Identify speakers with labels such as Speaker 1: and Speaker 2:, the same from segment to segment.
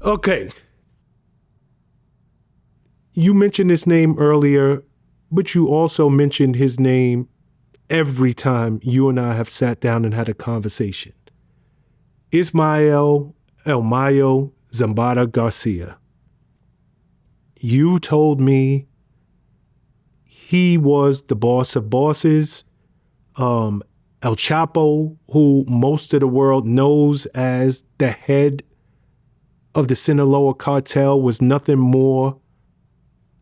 Speaker 1: Okay. You mentioned his name earlier, but you also mentioned his name every time you and I have sat down and had a conversation. Ismael El Mayo Zambada Garcia. You told me he was the boss of bosses. El Chapo, who most of the world knows as the head of the Sinaloa Cartel, was nothing more.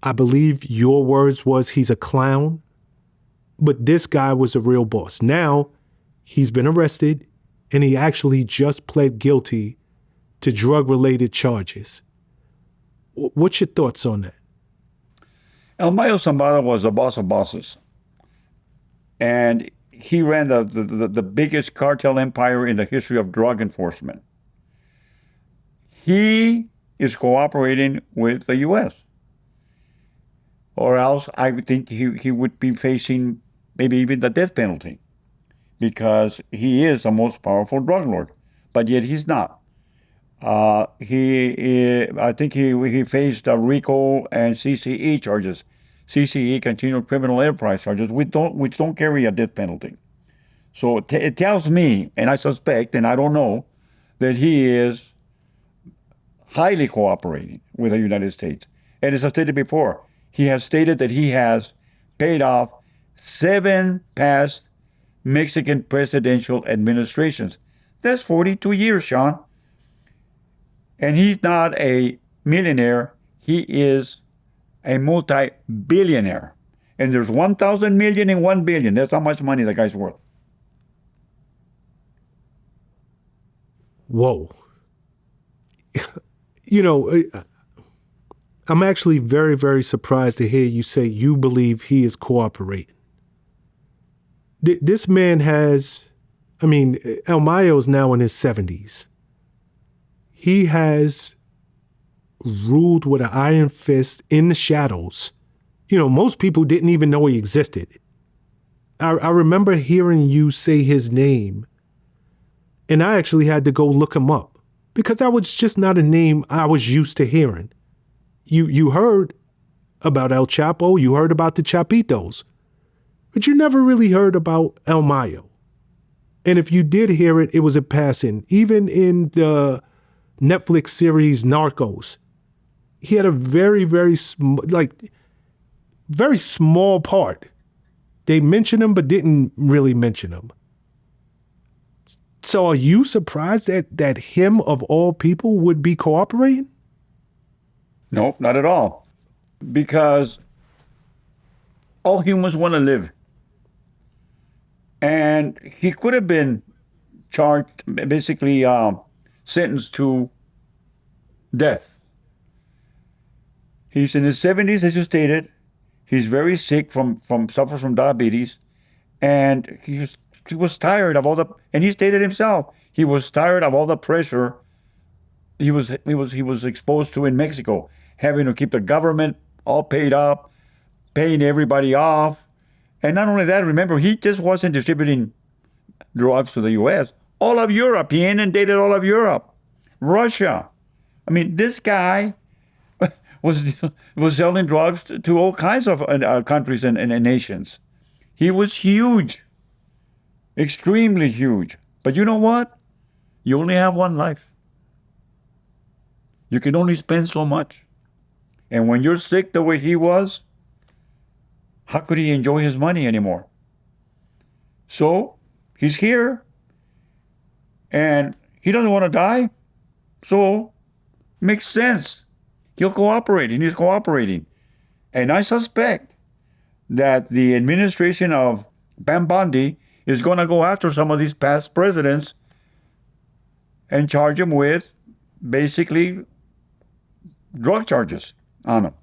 Speaker 1: I believe your words was he's a clown. But this guy was a real boss. Now, he's been arrested, and he actually just pled guilty to drug-related charges. What's your thoughts on that?
Speaker 2: El Mayo Zambada was the boss of bosses. And he ran the biggest cartel empire in the history of drug enforcement. He is cooperating with the U.S. Or else I would think he would be facing maybe even the death penalty, because he is the most powerful drug lord, but yet he's not. I think he faced RICO and CCE charges, CCE, continual criminal enterprise charges, which don't carry a death penalty. So it tells me, and I suspect, and I don't know, that he is highly cooperating with the United States. And as I stated before, he has stated that he has paid off 7 past Mexican presidential administrations. That's 42 years, Shawn. And he's not a millionaire. He is a multi-billionaire. And there's 1,000 million and 1 billion. That's how much money the guy's worth.
Speaker 1: Whoa. I'm actually very, very surprised to hear you say you believe he is cooperating. This man has, El Mayo is now in his 70s. He has ruled with an iron fist in the shadows. Most people didn't even know he existed. I remember hearing you say his name, and I actually had to go look him up because that was just not a name I was used to hearing. You heard about El Chapo, you heard about the Chapitos, but you never really heard about El Mayo. And if you did hear it, it was in passing. Even in the Netflix series Narcos, he had a very, very very small part. They mentioned him, but didn't really mention him. So are you surprised that him of all people would be cooperating?
Speaker 2: No, not at all. Because all humans want to live. And he could have been charged, basically sentenced to death. He's in his 70s, as you stated. He's very sick suffers from diabetes. And he was tired of all the, and he stated himself, he was tired of all the pressure he was exposed to in Mexico, having to keep the government all paid up, paying everybody off. And not only that, remember, he just wasn't distributing drugs to the U.S. All of Europe, he inundated all of Europe, Russia. This guy was selling drugs to all kinds of countries and nations. He was huge, extremely huge. But you know what? You only have one life. You can only spend so much. And when you're sick the way he was, how could he enjoy his money anymore? So he's here, and he doesn't want to die. So makes sense. He'll cooperate, and he's cooperating. And I suspect that the administration of Bam Bondi is going to go after some of these past presidents and charge them with basically drug charges on them.